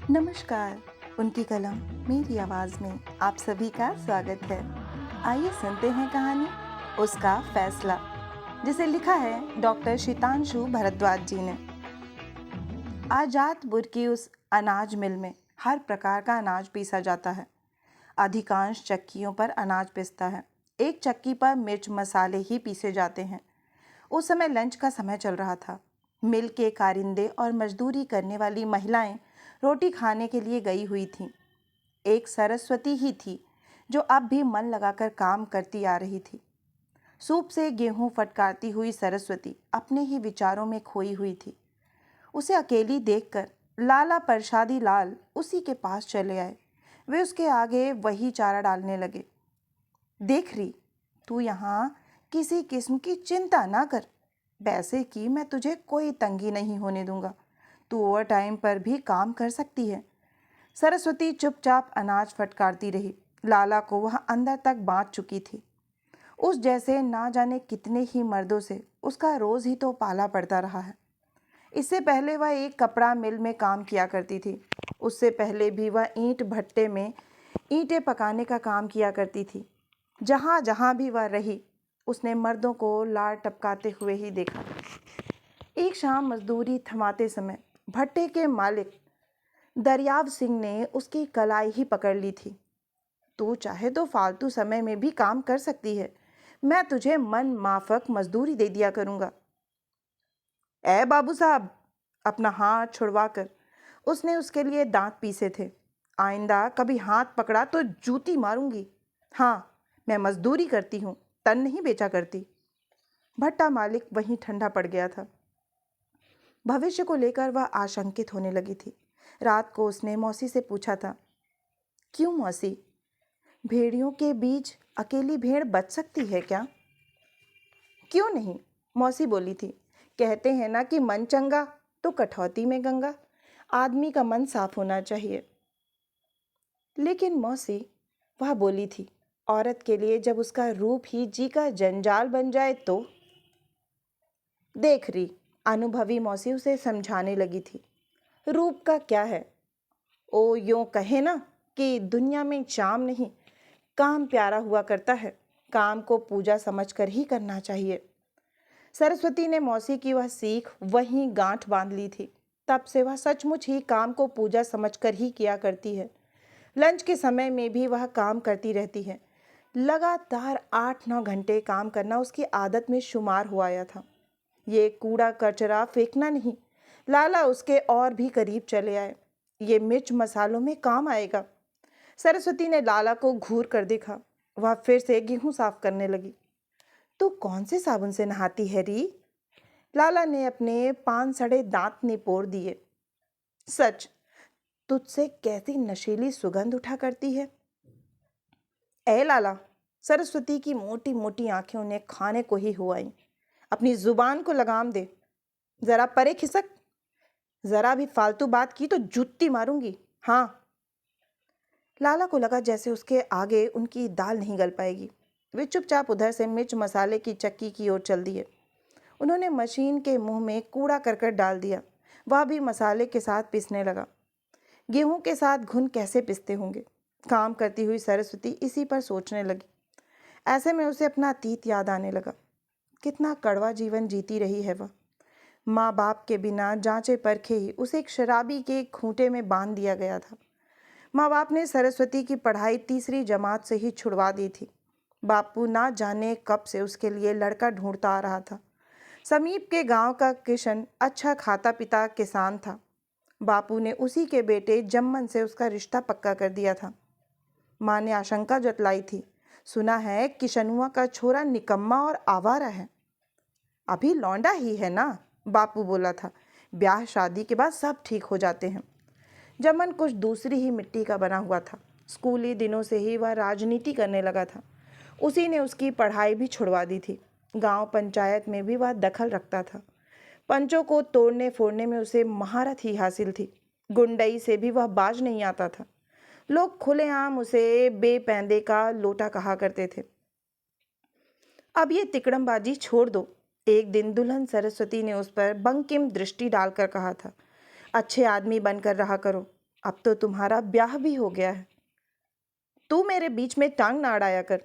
नमस्कार। उनकी कलम मेरी आवाज़ में आप सभी का स्वागत है। आइए सुनते हैं कहानी उसका फैसला, जिसे लिखा है डॉक्टर शीतांशु भरद्वाज जी ने। आजादपुर की उस अनाज मिल में हर प्रकार का अनाज पीसा जाता है। अधिकांश चक्कियों पर अनाज पिसता है, एक चक्की पर मिर्च मसाले ही पीसे जाते हैं। उस समय लंच का समय चल रहा था। मिल के कारिंदे और मजदूरी करने वाली महिलाएं रोटी खाने के लिए गई हुई थीं। एक सरस्वती ही थी जो अब भी मन लगाकर काम करती आ रही थी। सूप से गेहूं फटकारती हुई सरस्वती अपने ही विचारों में खोई हुई थी। उसे अकेली देखकर लाला प्रसादी लाल उसी के पास चले आए। वे उसके आगे वही चारा डालने लगे। देख रही, तू यहाँ किसी किस्म की चिंता ना कर। पैसे की मैं तुझे कोई तंगी नहीं होने दूंगा। तू ओवर टाइम पर भी काम कर सकती है। सरस्वती चुपचाप अनाज फटकारती रही। लाला को वह अंदर तक बांध चुकी थी। उस जैसे ना जाने कितने ही मर्दों से उसका रोज ही तो पाला पड़ता रहा है। इससे पहले वह एक कपड़ा मिल में काम किया करती थी। उससे पहले भी वह ईंट भट्टे में ईंटें पकाने का काम किया करती थी। जहाँ जहाँ भी वह रही, उसने मर्दों को लार टपकाते हुए ही देखा। एक शाम मजदूरी थमाते समय भट्टे के मालिक दरियाव सिंह ने उसकी कलाई ही पकड़ ली थी। तू चाहे तो फालतू समय में भी काम कर सकती है, मैं तुझे मन माफक मजदूरी दे दिया करूंगा। ए बाबू साहब, अपना हाथ छुड़वा कर उसने उसके लिए दांत पीसे थे। आइंदा कभी हाथ पकड़ा तो जूती मारूंगी। हाँ, मैं मजदूरी करती हूँ, तन नहीं बेचा करती। भट्टा मालिक वहीं ठंडा पड़ गया था। भविष्य को लेकर वह आशंकित होने लगी थी। रात को उसने मौसी से पूछा था, क्यों मौसी, भेड़ियों के बीच अकेली भेड़ बच सकती है क्या? क्यों नहीं, मौसी बोली थी। कहते हैं ना कि मन चंगा तो कठौती में गंगा। आदमी का मन साफ होना चाहिए। लेकिन मौसी, वह बोली थी, औरत के लिए जब उसका रूप ही जी का जंजाल बन जाए तो। देख रही, अनुभवी मौसी उसे समझाने लगी थी। रूप का क्या है? ओ यूं कहे ना कि दुनिया में चाम नहीं, काम प्यारा हुआ करता है। काम को पूजा समझकर ही करना चाहिए। सरस्वती ने मौसी की वह सीख वहीं गांठ बांध ली थी। तब से वह सचमुच ही काम को पूजा समझकर ही किया करती है। लंच के समय में भी वह काम करती रहती है। लगातार 8-9 घंटे काम करना उसकी आदत में शुमार हो आया था। ये कूड़ा कचरा फेंकना नहीं, लाला उसके और भी करीब चले आए। ये मिर्च मसालों में काम आएगा। सरस्वती ने लाला को घूर कर देखा। वह फिर से गेहूं साफ करने लगी। तू कौन से साबुन से नहाती है री? लाला ने अपने पान सड़े दांत निपोड़ दिए। सच, तुझसे कैसी नशीली सुगंध उठा करती है। ए लाला, सरस्वती की मोटी मोटी आंखें उन्हें खाने को ही हो आई। अपनी जुबान को लगाम दे, जरा परे खिसक। जरा भी फालतू बात की तो जूती मारूंगी। हाँ। लाला को लगा जैसे उसके आगे उनकी दाल नहीं गल पाएगी। वे चुपचाप उधर से मिर्च मसाले की चक्की की ओर चल दिए। उन्होंने मशीन के मुंह में कूड़ा करकट डाल दिया। वह भी मसाले के साथ पिसने लगा। गेहूं के साथ घुन कैसे पिसते होंगे? काम करती हुई सरस्वती इसी पर सोचने लगी। ऐसे में उसे अपना अतीत याद आने लगा। कितना कड़वा जीवन जीती रही है वह। माँ बाप के बिना जांचे परखे ही उसे एक शराबी के खूंटे में बांध दिया गया था। माँ बाप ने सरस्वती की पढ़ाई तीसरी जमात से ही छुड़वा दी थी। बापू ना जाने कब से उसके लिए लड़का ढूंढता आ रहा था। समीप के गांव का किशन अच्छा खाता पिता किसान था। बापू ने उसी के बेटे जम्मन से उसका रिश्ता पक्का कर दिया था। माँ ने आशंका जतलाई थी, सुना है किशनुआ का छोरा निकम्मा और आवारा है। अभी लौंडा ही है ना, बापू बोला था। ब्याह शादी के बाद सब ठीक हो जाते हैं। जमन कुछ दूसरी ही मिट्टी का बना हुआ था। स्कूली दिनों से ही वह राजनीति करने लगा था। उसी ने उसकी पढ़ाई भी छुड़वा दी थी। गांव पंचायत में भी वह दखल रखता था। पंचों को तोड़ने फोड़ने में उसे महारत ही हासिल थी। गुंडई से भी वह बाज नहीं आता था। लोग खुलेआम उसे बेपैंदे का लोटा कहा करते थे। अब ये तिकड़मबाजी छोड़ दो, एक दिन दुल्हन सरस्वती ने उस पर बंकिम दृष्टि डालकर कहा था। अच्छे आदमी बनकर रहा करो। अब तो तुम्हारा ब्याह भी हो गया है। तू मेरे बीच में टांग ना अड़ाया कर।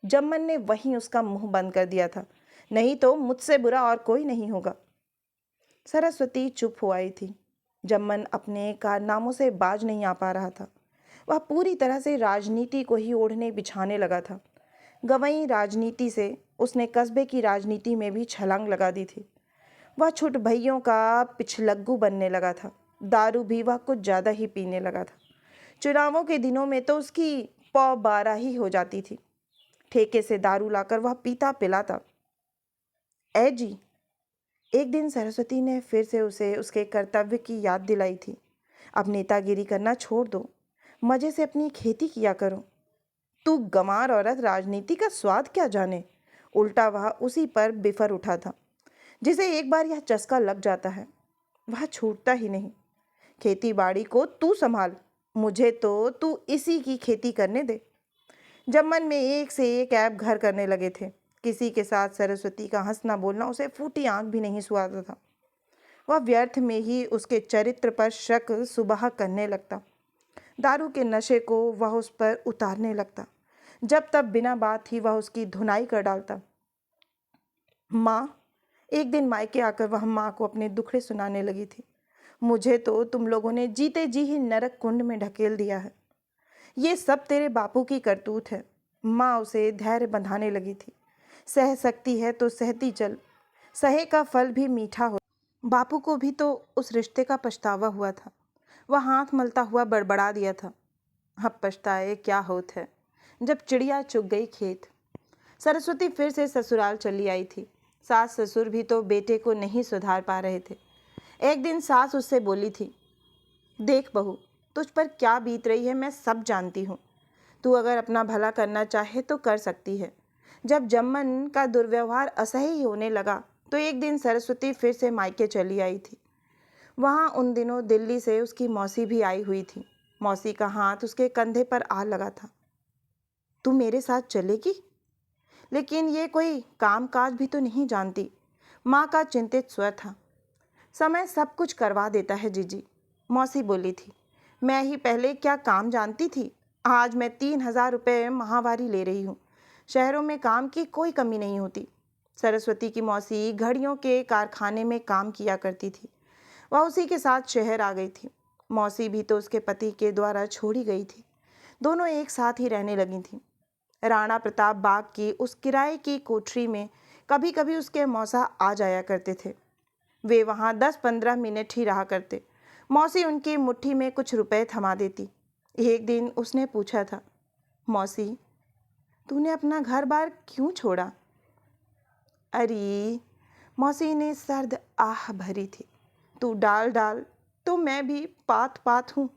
जम्मन ने वहीं उसका मुंह बंद कर दिया था। नहीं तो मुझसे बुरा और कोई नहीं होगा। सरस्वती चुप हो आई थी। जम्मन अपने कारनामों से बाज नहीं आ पा रहा था। वह पूरी तरह से राजनीति को ही ओढ़ने बिछाने लगा था। गंवई राजनीति से उसने कस्बे की राजनीति में भी छलांग लगा दी थी। वह छुट भइयों का पिछलग्गू बनने लगा था। दारू भी वह कुछ ज़्यादा ही पीने लगा था। चुनावों के दिनों में तो उसकी पौ 12 ही हो जाती थी। ठेके से दारू लाकर वह पीता पिलाता। ए जी, एक दिन सरस्वती ने फिर से उसे उसके कर्तव्य की याद दिलाई थी। अब नेतागिरी करना छोड़ दो, मजे से अपनी खेती किया करो। तू गंवार औरत राजनीति का स्वाद क्या जाने। उल्टा वह उसी पर बिफर उठा था। जिसे एक बार यह चस्का लग जाता है वह छूटता ही नहीं। खेती बाड़ी को तू संभाल, मुझे तो तू इसी की खेती करने दे। जब मन में एक से एक ऐब घर करने लगे थे, किसी के साथ सरस्वती का हंसना बोलना उसे फूटी आंख भी नहीं सुहाता था। वह व्यर्थ में ही उसके चरित्र पर शक सुबह करने लगता। दारू के नशे को वह उस पर उतारने लगता। जब तब बिना बात ही वह उसकी धुनाई कर डालता। माँ, एक दिन मायके आकर वह माँ को अपने दुखड़े सुनाने लगी थी। मुझे तो तुम लोगों ने जीते जी ही नरक कुंड में ढकेल दिया है। ये सब तेरे बापू की करतूत है। माँ उसे धैर्य बंधाने लगी थी। सह सकती है तो सहती चल, सहे का फल भी मीठा हो। बापू को भी तो उस रिश्ते का पछतावा हुआ था। वह हाथ मलता हुआ बड़बड़ा दिया था। अब पछताए क्या होत है, जब चिड़िया चुग गई खेत। सरस्वती फिर से ससुराल चली आई थी। सास ससुर भी तो बेटे को नहीं सुधार पा रहे थे। एक दिन सास उससे बोली थी, देख बहू, तुझ पर क्या बीत रही है मैं सब जानती हूँ। तू अगर अपना भला करना चाहे तो कर सकती है। जब जम्मन का दुर्व्यवहार असह्य होने लगा तो एक दिन सरस्वती फिर से मायके चली आई थी। वहाँ उन दिनों दिल्ली से उसकी मौसी भी आई हुई थी। मौसी का हाथ उसके कंधे पर आ लगा था। तू मेरे साथ चलेगी? लेकिन ये कोई काम काज भी तो नहीं जानती। माँ का चिंतित स्वर था। समय सब कुछ करवा देता है जीजी, मौसी बोली थी। मैं ही पहले क्या काम जानती थी। आज मैं 3,000 रुपये माहवारी ले रही हूँ। शहरों में काम की कोई कमी नहीं होती। सरस्वती की मौसी घड़ियों के कारखाने में काम किया करती थी। वह उसी के साथ शहर आ गई थी। मौसी भी तो उसके पति के द्वारा छोड़ी गई थी। दोनों एक साथ ही रहने लगी थीं। राणा प्रताप बाग की उस किराए की कोठरी में कभी कभी उसके मौसा आ जाया करते थे। वे वहाँ 10-15 मिनट ही रहा करते। मौसी उनकी मुट्ठी में कुछ रुपए थमा देती। एक दिन उसने पूछा था, मौसी, तूने अपना घर बार क्यों छोड़ा? अरे, मौसी ने सर्द आह भरी थी। तू डाल डाल तो मैं भी पात पात हूँ।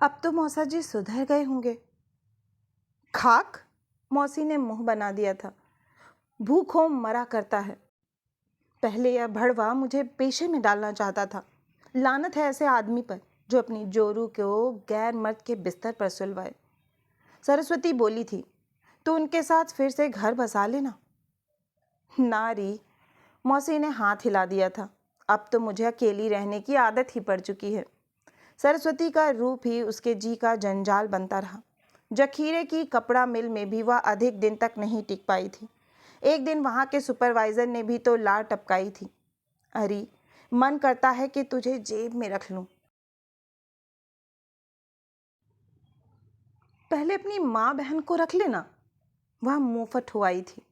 अब तो मौसा जी सुधर गए होंगे। खाक, मौसी ने मुंह बना दिया था। भूखों मरा करता है। पहले यह भड़वा मुझे पेशे में डालना चाहता था। लानत है ऐसे आदमी पर जो अपनी जोरू को गैर मर्द के बिस्तर पर सुलवाए। सरस्वती बोली थी, तो उनके साथ फिर से घर बसा लेना। नारी, मौसी ने हाथ हिला दिया था। अब तो मुझे अकेली रहने की आदत ही पड़ चुकी है। सरस्वती का रूप ही उसके जी का जंजाल बनता रहा। जखीरे की कपड़ा मिल में भी वह अधिक दिन तक नहीं टिक पाई थी। एक दिन वहाँ के सुपरवाइजर ने भी तो लार टपकाई थी। अरे, मन करता है कि तुझे जेब में रख लूं। पहले अपनी माँ बहन को रख लेना। वह मुंहफट हो आई थी।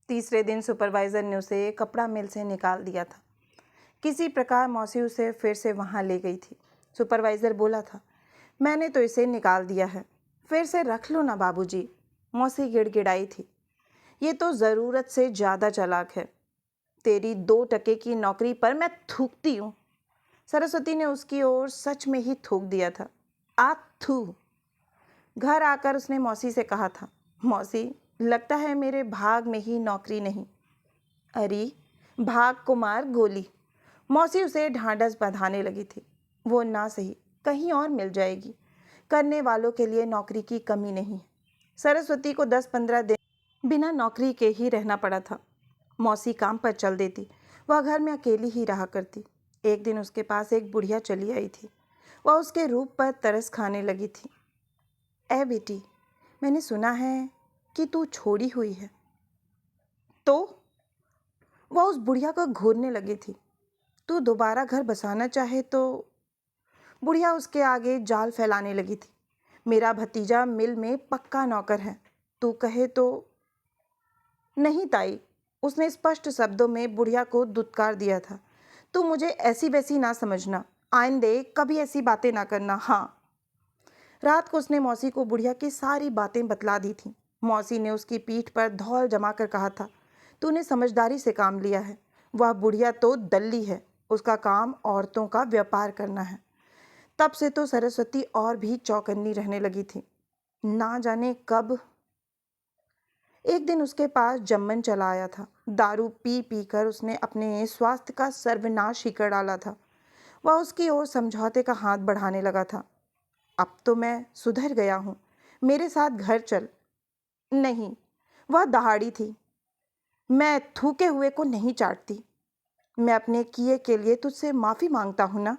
तीसरे दिन सुपरवाइजर ने उसे कपड़ा मिल से निकाल दिया था। किसी प्रकार मौसी उसे फिर से वहाँ ले गई थी। सुपरवाइजर बोला था, मैंने तो इसे निकाल दिया है, फिर से रख लो ना बाबूजी। मौसी गिड़गिड़ाई थी, ये तो ज़रूरत से ज़्यादा चालाक है। तेरी 2 टके की नौकरी पर मैं थूकती हूँ। सरस्वती ने उसकी ओर सच में ही थूक दिया था। आ थू। घर आकर उसने मौसी से कहा था, मौसी, लगता है मेरे भाग में ही नौकरी नहीं। अरे, भाग को मार गोली। मौसी उसे ढांढस बंधाने लगी थी। वो ना सही कहीं और मिल जाएगी। करने वालों के लिए नौकरी की कमी नहीं है। सरस्वती को 10-15 दिन बिना नौकरी के ही रहना पड़ा था। मौसी काम पर चल देती, वह घर में अकेली ही रहा करती। एक दिन उसके पास एक बुढ़िया चली आई थी। वह उसके रूप पर तरस खाने लगी थी। ए बेटी, मैंने सुना है कि तू छोड़ी हुई है। तो वह उस बुढ़िया को घूरने लगी थी। तू दोबारा घर बसाना चाहे तो। बुढ़िया उसके आगे जाल फैलाने लगी थी। मेरा भतीजा मिल में पक्का नौकर है, तू कहे तो। नहीं ताई, उसने स्पष्ट शब्दों में बुढ़िया को दुत्कार दिया था। तू मुझे ऐसी वैसी ना समझना, आइंदे कभी ऐसी बातें ना करना। हाँ। रात को उसने मौसी को बुढ़िया की सारी बातें बतला दी थी। मौसी ने उसकी पीठ पर धौल जमा कर कहा था, तूने समझदारी से काम लिया है। वह बुढ़िया तो दल्ली है, उसका काम औरतों का व्यापार करना है। तब से तो सरस्वती और भी चौकन्नी रहने लगी थी। ना जाने कब एक दिन उसके पास जम्मन चला आया था। दारू पी पी कर उसने अपने स्वास्थ्य का सर्वनाश ही कर डाला था। वह उसकी ओर समझौते का हाथ बढ़ाने लगा था। अब तो मैं सुधर गया हूँ, मेरे साथ घर चल। नहीं, वह दहाड़ी थी। मैं थूके हुए को नहीं चाटती। मैं अपने किए के लिए तुझसे माफ़ी मांगता हूँ ना।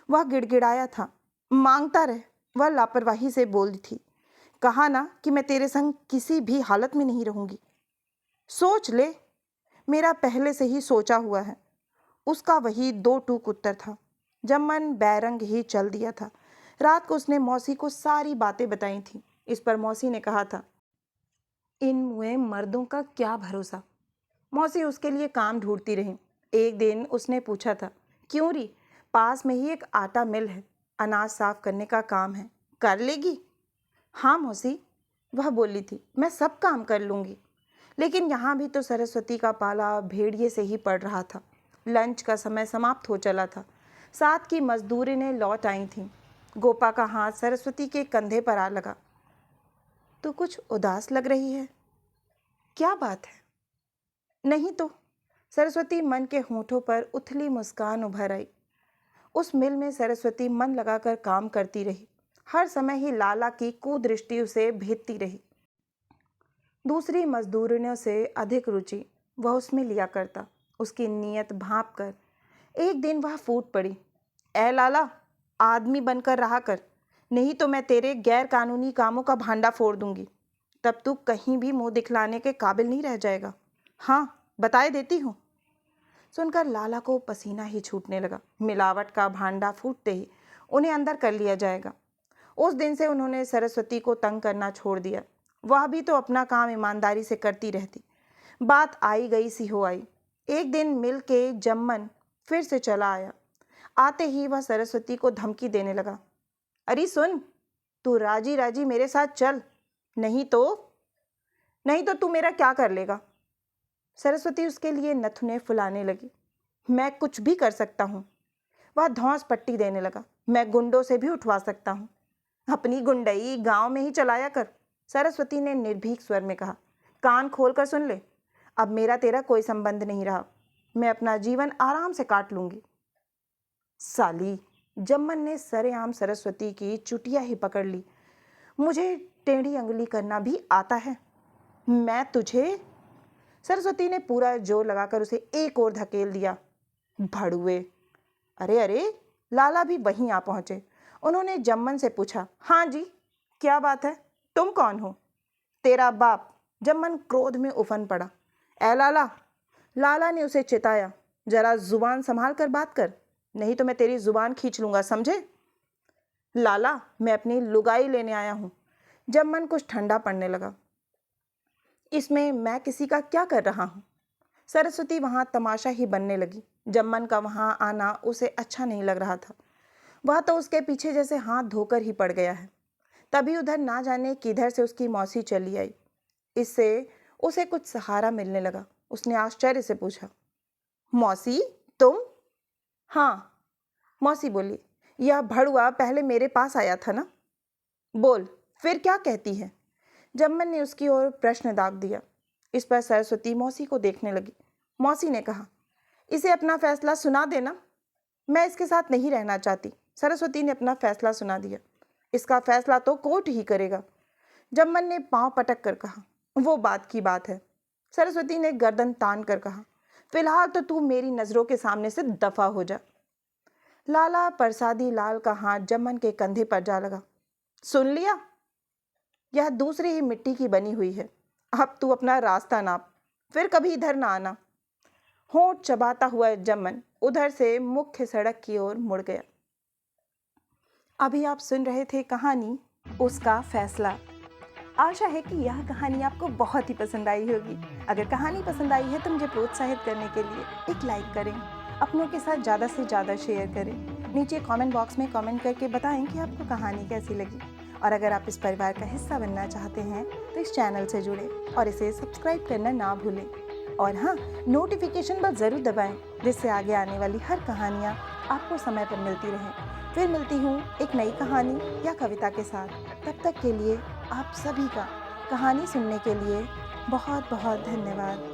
वह गिड़गिड़ाया था। मांगता रह, वह लापरवाही से बोली थी। कहा ना कि मैं तेरे संग किसी भी हालत में नहीं रहूंगी। सोच ले, मेरा पहले से ही सोचा हुआ है। उसका वही दो टूक उत्तर था। जम्मन बैरंग ही चल दिया था। रात को उसने मौसी को सारी बातें बताई थी। इस पर मौसी ने कहा था, इन मुए मर्दों का क्या भरोसा। मौसी उसके लिए काम ढूंढती रही। एक दिन उसने पूछा था, क्यों री, पास में ही एक आटा मिल है, अनाज साफ करने का काम है, कर लेगी? हाँ मौसी, वह बोली थी, मैं सब काम कर लूँगी। लेकिन यहाँ भी तो सरस्वती का पाला भेड़िए से ही पड़ रहा था। लंच का समय समाप्त हो चला था। साथ की मजदूरी ने लौट आई थी। गोपा का हाथ सरस्वती के कंधे पर आ लगा। तू कुछ उदास लग रही है, क्या बात है? नहीं तो। सरस्वती मन के होठों पर उथली मुस्कान उभर आई। उस मिल में सरस्वती मन लगाकर काम करती रही। हर समय ही लाला की कुदृष्टि उसे भेदती रही। दूसरी मजदूरियों से अधिक रुचि वह उसमें लिया करता। उसकी नीयत भांप कर एक दिन वह फूट पड़ी, ए लाला, आदमी बनकर रहा कर, नहीं तो मैं तेरे गैर कानूनी कामों का भांडा फोड़ दूंगी। तब तू कहीं भी मुंह दिखलाने के काबिल नहीं रह जाएगा। हाँ, बताए देती हूँ। सुनकर लाला को पसीना ही छूटने लगा। मिलावट का भांडा फूटते ही उन्हें अंदर कर लिया जाएगा। उस दिन से उन्होंने सरस्वती को तंग करना छोड़ दिया। वह भी तो अपना काम ईमानदारी से करती रहती। बात आई गई सी हो आई। एक दिन मिल के जम्मन फिर से चला आया। आते ही वह सरस्वती को धमकी देने लगा, अरे सुन, तू राजी राजी मेरे साथ चल, नहीं तो तू मेरा क्या कर लेगा। सरस्वती उसके लिए नथुने फुलाने लगी। मैं कुछ भी कर सकता हूँ। वह धौंस पट्टी देने लगा, मैं गुंडों से भी उठवा सकता हूँ। अपनी गुंडई गांव में ही चलाया कर। सरस्वती ने निर्भीक स्वर में कहा, कान खोल कर सुन ले, अब मेरा तेरा कोई संबंध नहीं रहा। मैं अपना जीवन आराम से काट लूंगी। साली, जम्मन ने सरेआम सरस्वती की चुटिया ही पकड़ ली। मुझे टेढ़ी अंगुली करना भी आता है। मैं तुझे। सरस्वती ने पूरा जोर लगाकर उसे एक और धकेल दिया। भड़ुए। अरे अरे, लाला भी वहीं आ पहुंचे। उन्होंने जम्मन से पूछा, हाँ जी, क्या बात है, तुम कौन हो? तेरा बाप। जम्मन क्रोध में उफन पड़ा। ए लाला, लाला ने उसे चिताया, जरा जुबान संभाल कर बात कर, नहीं तो मैं तेरी जुबान खींच लूंगा, समझे? लाला, मैं अपनी लुगाई लेने आया हूं। जम्मन कुछ ठंडा पड़ने लगा। इसमें मैं किसी का क्या कर रहा हूं? सरस्वती वहां तमाशा ही बनने लगी। जम्मन का वहां आना उसे अच्छा नहीं लग रहा था। वह तो उसके पीछे जैसे हाथ धोकर ही पड़ गया है। तभी उधर ना जाने किधर से उसकी मौसी चली आई। इससे उसे कुछ सहारा मिलने लगा। उसने आश्चर्य से पूछा, मौसी, तुम? हाँ, मौसी बोली, यह भड़ुआ पहले मेरे पास आया था ना। बोल, फिर क्या कहती है? जम्मन ने उसकी ओर प्रश्न दाग दिया। इस पर सरस्वती मौसी को देखने लगी। मौसी ने कहा, इसे अपना फैसला सुना देना, मैं इसके साथ नहीं रहना चाहती। सरस्वती ने अपना फैसला सुना दिया। इसका फैसला तो कोर्ट ही करेगा। जम्मन ने पांव पटक कर कहा, वो बात की बात है। सरस्वती ने गर्दन तान कर कहा, फिलहाल तो तू मेरी नजरों के सामने से दफा हो जा। लाला प्रसादी लाल का हाथ जमन के कंधे पर जा लगा। सुन लिया? यह दूसरी ही मिट्टी की बनी हुई है। अब तू अपना रास्ता नाप, फिर कभी इधर ना आना। होंठ चबाता हुआ जमन उधर से मुख्य सड़क की ओर मुड़ गया। अभी आप सुन रहे थे कहानी उसका फैसला। आशा है कि यह कहानी आपको बहुत ही पसंद आई होगी। अगर कहानी पसंद आई है तो मुझे प्रोत्साहित करने के लिए एक लाइक करें, अपनों के साथ ज़्यादा से ज़्यादा शेयर करें। नीचे कमेंट बॉक्स में कमेंट करके बताएं कि आपको कहानी कैसी लगी। और अगर आप इस परिवार का हिस्सा बनना चाहते हैं तो इस चैनल से जुड़ें और इसे सब्सक्राइब करना ना भूलें। और हाँ, नोटिफिकेशन बेल ज़रूर दबाएं, जिससे आगे आने वाली हर कहानियाँ आपको समय पर मिलती रहें। फिर मिलती हूँ एक नई कहानी या कविता के साथ। तब तक के लिए आप सभी का कहानी सुनने के लिए बहुत बहुत धन्यवाद।